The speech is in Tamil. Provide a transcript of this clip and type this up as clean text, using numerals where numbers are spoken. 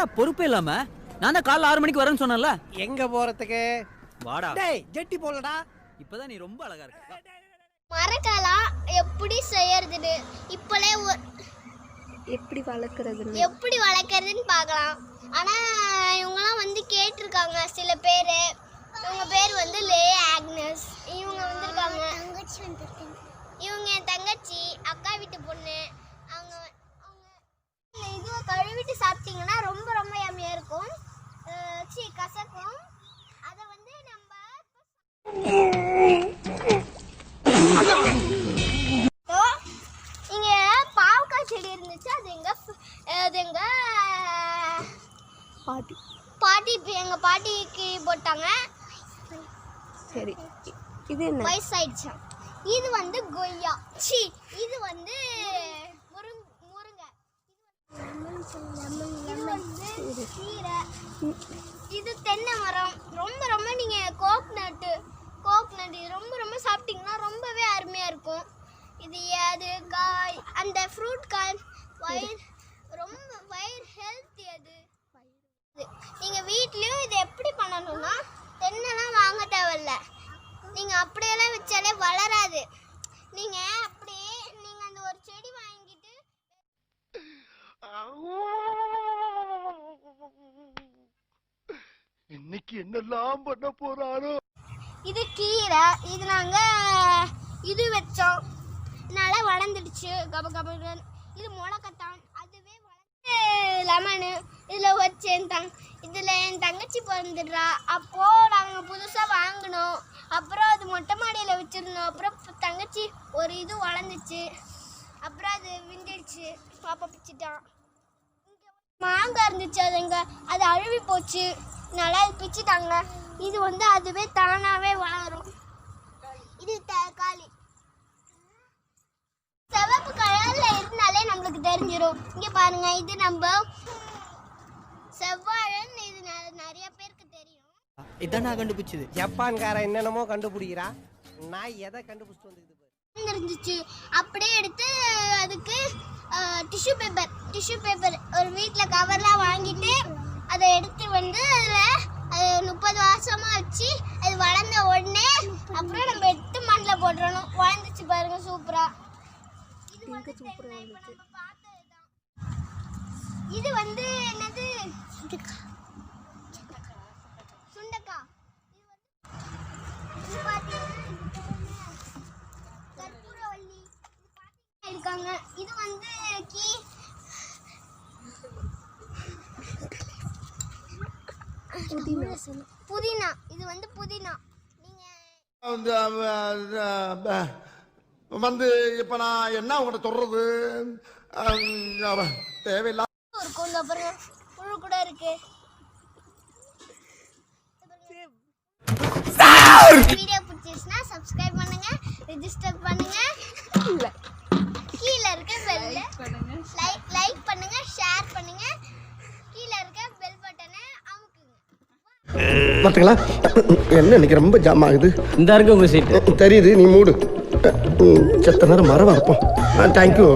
என்னடா பொறுப்பே இல்லாம? நான் தான் காலைல 6 மணிக்கு வரேன்னு சொன்னேன்ல. எங்க போறதுக்கு? வாடா. டேய் ஜெட்டி போலடா. இப்பதான் நீ ரொம்ப அழகா இருக்க. மரக்காலம் எப்படி செய்யறதுன்னு இப்பளே எப்படி வளர்க்கறதுன்னு பார்க்கலாம். ஆனா இவங்கலாம் வந்து கேட்டிருக்காங்க சில பேர். இவங்க பேர் வந்து லே ஆக்னஸ். இவங்க வந்திருக்காங்க. இவங்க என் தங்கச்சி, அக்கா வீட்டு பொண்ணு. அவங்க இதுவை கழுவிட்டு சாப்பிட்டீங்கன்னா ரொம்ப ரொம்ப யம்மியா இருக்கும். கசக்கும். அதை வந்து நம்ம இங்க பாவக்காய் செடி இருந்துச்சு. அது எங்க பாட்டி எங்க பாட்டிக்கு போட்டாங்க. சரி, இது என்ன? வயசாயிடுச்சு. இது வந்து கொய்யா. இது வந்து முருங்கை. இது வந்து கீரை. இது தென்னை மரம். ரொம்ப ரொம்ப நீங்க கோக்னட் ரொம்ப ரொம்ப சாப்பிட்டீங்கன்னா ரொம்பவே அருமையா இருக்கும். இது அது காய், அந்த ஃப்ரூட் காய் ரொம்ப வயிறு ஹெல்த்தி. அது நீங்க வீட்லயும் இது எப்படி பண்ணணும்னா, தென்னைலாம் வாங்க தேவையில்ல. நீங்க அப்படியெல்லாம் வச்சாலே வளராது. நீங்க அந்த ஒரு செடி வாங்கிட்டு இன்னைக்கு என்னெல்லாம் பண்ண போறாரோ. இது கீரை. இது நாங்க இது வச்சோம், நல்லா வளர்ந்துடுச்சு கப கபன்னு. இது முளைக்கத்தான், அதுவே வளர்ந்து லெமனு இதில் வச்சேன். இதில் என் தங்கச்சி பிறந்துடுறா. அப்போது நாங்கள் புதுசாக வாங்கினோம். அப்புறம் அது மொட்டை மாடியில் வச்சுருந்தோம். அப்புறம் தங்கச்சி ஒரு இது வளர்ந்துச்சு. அப்புறம் அது விந்துடுச்சு. பாப்பா பிச்சுட்டான். மாங்காய் இருந்துச்சு, அது அழுவி போச்சு. நல்லா பிச்சுட்டாங்க. இது வந்து அதுவே தானாகவே வளரும். இது தக்காளி. சிவப்பு கலர்ல இருந்தாலே நம்மளுக்கு தெரிஞ்சிடும். இங்க பாருங்க, இது நம்ம செவ்வாழைன்னு. இது நிறைய பேருக்கு தெரியும். இதான் நான் கண்டுபிடிச்சது. ஜப்பான்காரன் என்னென்னமோ கண்டுபிடிக்கிறா. நான் எதை கண்டுபிடிச்சிட்டு வந்துருக்குது இருந்துச்சு. அப்படியே எடுத்து அதுக்கு டிஷ்யூ பேப்பர் ஒரு வீட்டில் கவர்லாம் வாங்கிட்டு அதை எடுத்து வந்து அதில் 30 வருஷமா வச்சு அது வளர்ந்த உடனே அப்புறம் நம்ம எடுத்து மண்ணில் போட்டுறணும். வளர்ந்துச்சு பாருங்க, சூப்பரா. இது வந்து என்னது? சுண்டக்கா. கற்பூரவள்ளி இருக்காங்க. இது வந்து புதினா. இது வந்து புதினா. நீங்க வந்து இப்ப நான் என்ன உங்கள்கிட்ட சொல்றது? தேவையில்லை இருக்கும். அப்புறம் புழு கூட இருக்கு. வீடியோ பிடிச்சிருச்சுன்னா சப்ஸ்கிரைப் பண்ணுங்க, ரெஜிஸ்டர் பண்ணுங்க, கீழே இருக்க பெல் லைக் பண்ணுங்க, ஷேர் பண்ணுங்க, கீழே இருக்க பெல் பட்டனை அமுக்குங்க. பாத்தீங்களா, என்ன இன்னைக்கு ரொம்ப ஜாம் ஆகுது. இந்த இருக்கு உங்க சீட் தெரியுது, நீ மூடு. செத்த நேரம் மரம் இருப்போம். தேங்க்யூ.